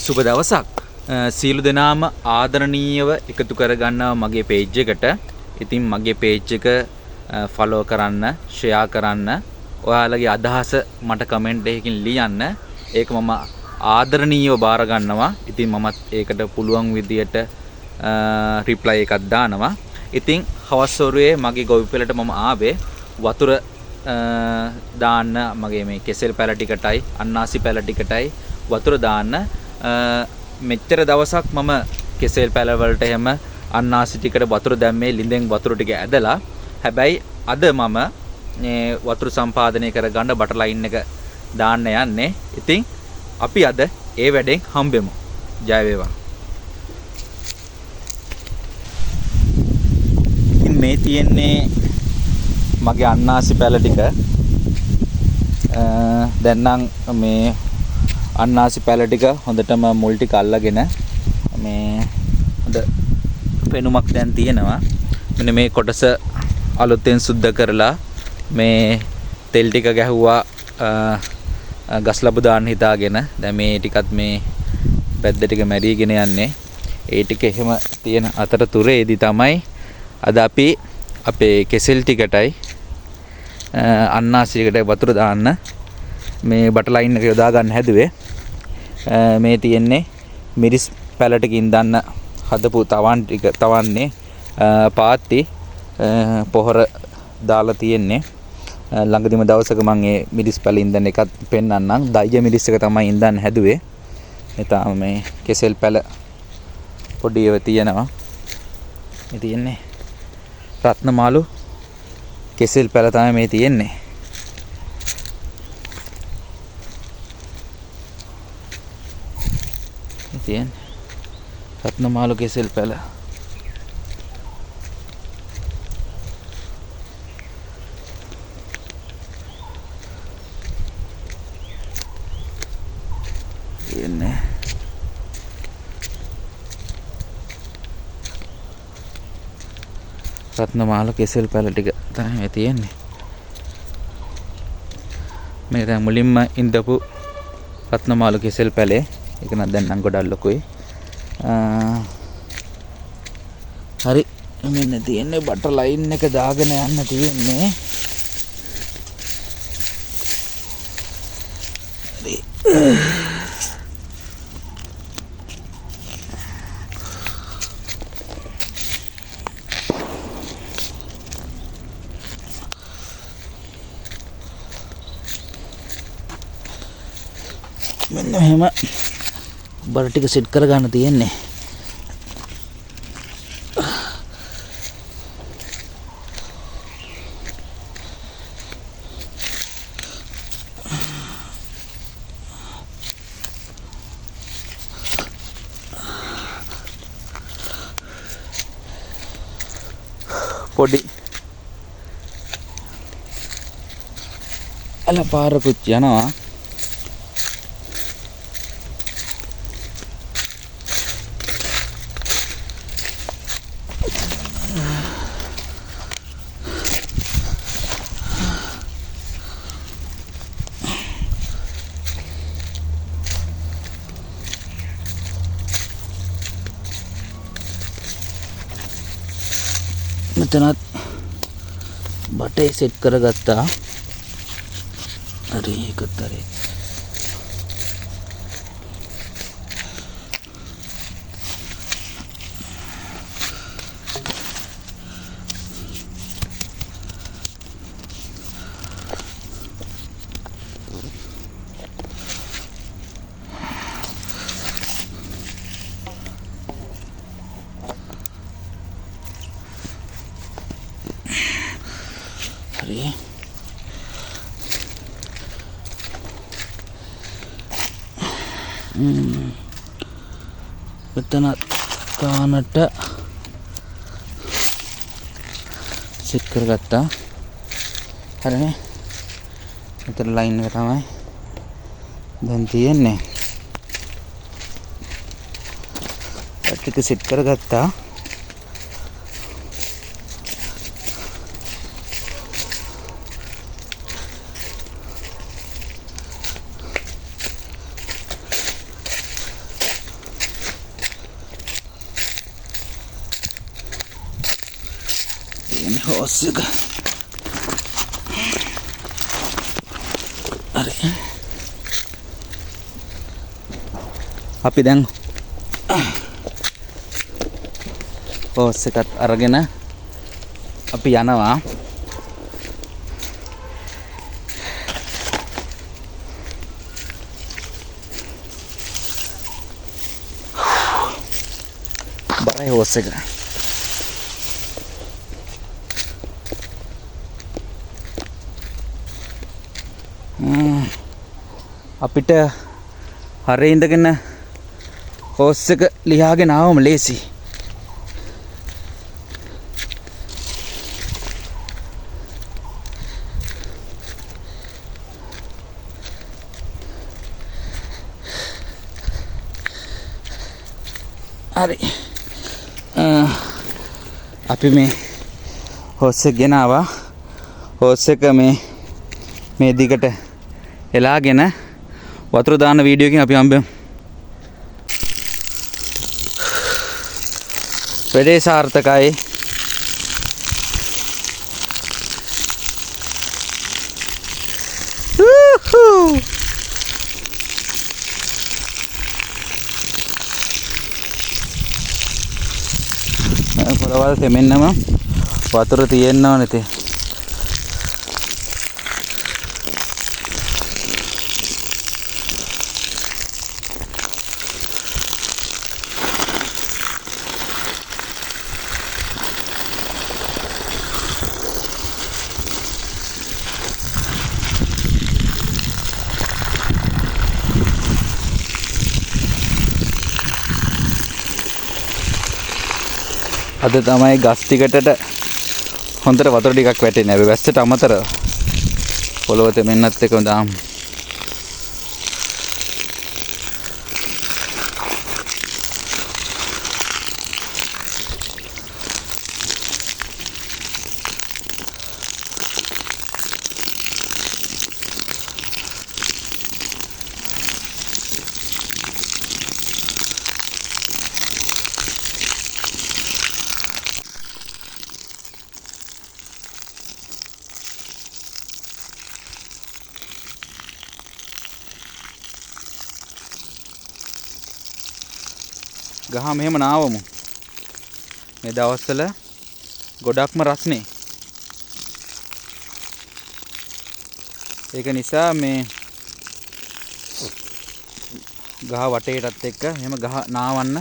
සුබ දවසක්. සියලු දෙනාම ආදරණීයව එකතු කරගන්නවා මගේ page එකට. ඉතින් මගේ page එක follow කරන්න, share කරන්න, ඔයාලගේ අදහස මට comment එකකින් ලියන්න. ඒක මම ආදරණීයව බාර ගන්නවා. ඉතින් මමත් ඒකට පුළුවන් විදියට reply එකක් දානවා. ඉතින් හවස් වරුවේ මගේ ගොවිපළට මම ආවේ වතුර දාන්න මගේ මේ කෙසෙල් පැල ටිකටයි අන්නාසි පැල ටිකටයි වතුර දාන්න. මෙච්චර දවසක් මම කෙසෙල් පැල වලට එහෙම අන්නාසි ටිකට වතුර දැම්මේ ලිඳෙන් වතුර ටික ඇදලා. හැබැයි අද මම මේ වතුර සම්පාදනය කරගන්න බටර් ලයින් එක දාන්න යන්නේ. ඉතින් අපි අද ඒ වැඩෙන් හම්බෙමු. ජය වේවා. ඉතින් මේ තියෙන්නේ මගේ අන්නාසි පැල ටික. දැන් නම් මේ අන්නාසි පැල ටික හොඳටම මුල් ටික අල්ලගෙන මේ හොඳ පෙනුමක් දැන් තියෙනවා. මෙන්න මේ කොටස අලුතෙන් සුද්ධ කරලා මේ තෙල් ටික ගැහුවා ගස් ලැබු දාන්න හිතාගෙන. දැන් මේ ටිකත් මේ පැද්ද ටික මැරීගෙන යන්නේ. ඒ ටික එහෙම තියෙන අතරතුරේදී තමයි අද අපි අපේ කෙසෙල් ටිකටයි අන්නාසියකට වතුර දාන්න මේ බටර් ලයින් එක යොදා ගන්න හැදුවේ. මේ තියෙන්නේ මිරිස් පැල ටිකින් දාන්න හදපු තවන්නේ පාත්ති පොහොර දාලා තියෙන්නේ. ළඟදිම දවසක මම මේ මිරිස් පැල ඉන්දන එකත් පෙන්නන්නම්. දයිය මිරිස් එක තමයි ඉන්දන්න හැදුවේ. එතාම මේ කෙසෙල් පැල පොඩි ඒවා තියෙනවා. මේ තියෙන්නේ රත්නමාලු කෙසෙල් පැල තමයි මේ තියෙන්නේ. මේ තියෙන්නේ රත්නමාලු කෙසෙල් පැල. තියෙන්නේ රත්නමාලු කෙසෙල් පැල ටික තමයි තියෙන්නේ. මේ දැන් මුලින්ම ඉඳපු රත්නමාලු කෙසෙල් පැලේ. ඒක නම් දැන් නම් ගොඩක් ලොකුයි. හරි මෙන්න තියෙන්නේ බටර් ලයින් එක දාගෙන යන්න තියෙන්නේ. හරි මෙන්න මෙහෙම බර ටික සෙට් කරගන්න තියෙන්නේ. පොඩි අල පාරකුත් යනවා. මෙතනත් බටේ සෙට් කරගත්තා. හරි ඒකත් හරි. හරි මෙතන කානට සෙට් කරගත්තා. හරිනේ. මෙතන ලයින් එක තමයි දැන් තියෙන්නේ. ටික සෙට් කරගත්තා. හොස් එක. හරි. අපි දැන් හොස් එකත් අරගෙන අපි යනවා. බරයි හොස් එක. අපිට හරේ ඉඳගෙන හොස් එක ලියාගෙන ආවම ලේසි. හරි. අපි මේ හොස් එක ගෙනාවා. හොස් එක මේ දිගට එලාගෙන වතුර දාන වීඩියෝ එකකින් අපි හම්බෙමු. වැඩේ සාර්ථකයි. පොළවල් තෙමෙන්නම වතුර තියෙන්න ඕනේ ඉතින්. අද තමයි ගස් ටිකටට හොඳට වතුර ටිකක් වැටෙන්නේ. අපි වැස්සට අමතරව පොළොව තෙමෙන්නත් එක්කම දාමු. ගහ මෙහෙම නාවමු. මේ දවස්වල ගොඩක්ම රස්නේ. ඒක නිසා මේ ගහ වටේටත් එක්ක එහෙම ගහ නාවන්න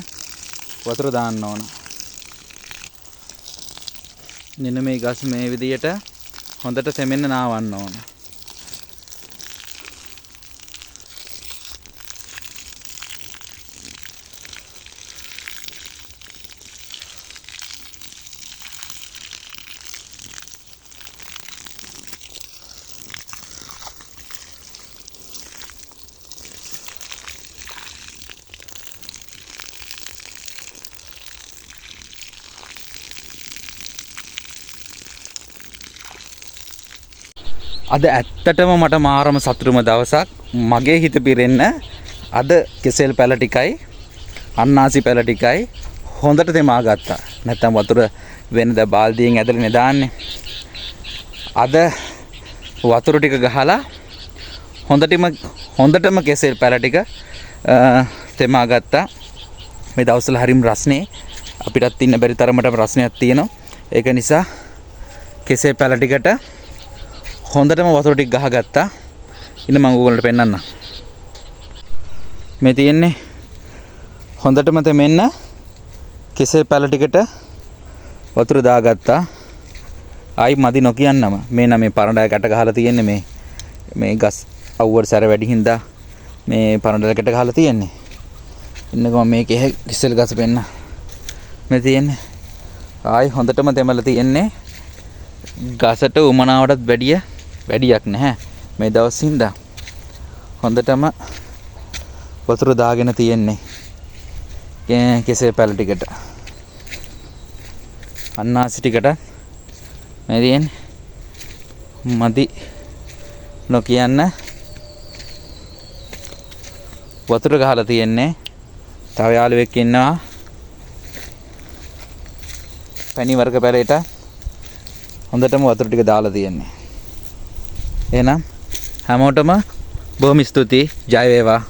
වතුර දාන්න ඕන. මෙන්න මේ ගස් මේ විදියට හොඳට තෙමෙන්න නාවන්න ඕන. අද ඇත්තටම මට මාරම සතුටුම දවසක්. මගේ හිත පිරෙන්න අද කෙසෙල් පැල ටිකයි අන්නාසි පැල ටිකයි හොඳට තෙමා ගත්තා. නැත්තම් වතුර වෙනද බාල්දියෙන් ඇදලා දාන්නේ. අද වතුර ටික ගහලා හොඳටම කෙසෙල් පැල ටික තෙමා ගත්තා. මේ දවස්වල හරිම රස්නේ. අපිටත් ඉන්න බැරි තරමටම රස්නයක් තියෙනවා. ඒක නිසා කෙසෙල් පැල ටිකට හොඳටම වතුර ටික ගහගත්තා. ඉන්න මම ඕගොල්ලන්ට පෙන්නන්නම්. මේ තියෙන්නේ හොඳටම තෙමෙන්න කෙසෙල් පැල ටිකට වතුර දාගත්තා. ආයි මදි නොකියන්නම. මේ නම් මේ පරණඩය ගැට ගහලා තියෙන්නේ මේ ගස් අවුවට සැර වැඩි හින්දා මේ පරණඩය ගැට ගහලා තියෙන්නේ. ඉන්නකම මේකේ කෙසෙල් ගස් පෙන්න. මේ තියෙන්නේ ආයි හොඳටම තෙමලා තියෙන්නේ. ගසට උමනාවටත් වැඩියක් නැහැ. මේ දවස් හින්දා හොඳටම වතුර දාගෙන තියෙන්නේ කෙසෙල් පැල ටිකට. අන්නාසි ටිකට මේ තියෙන්නේ මදි නොකියන්න වතුර ගහලා තියෙන්නේ. තව යාළුවෙක් ඉන්නවා පැණි වර්ග පැලේට හොඳටම වතුර ටික දාලා තියෙන්නේ. එහෙනම් හැමෝටම බොහොම ස්තුතියි. ජය වේවා.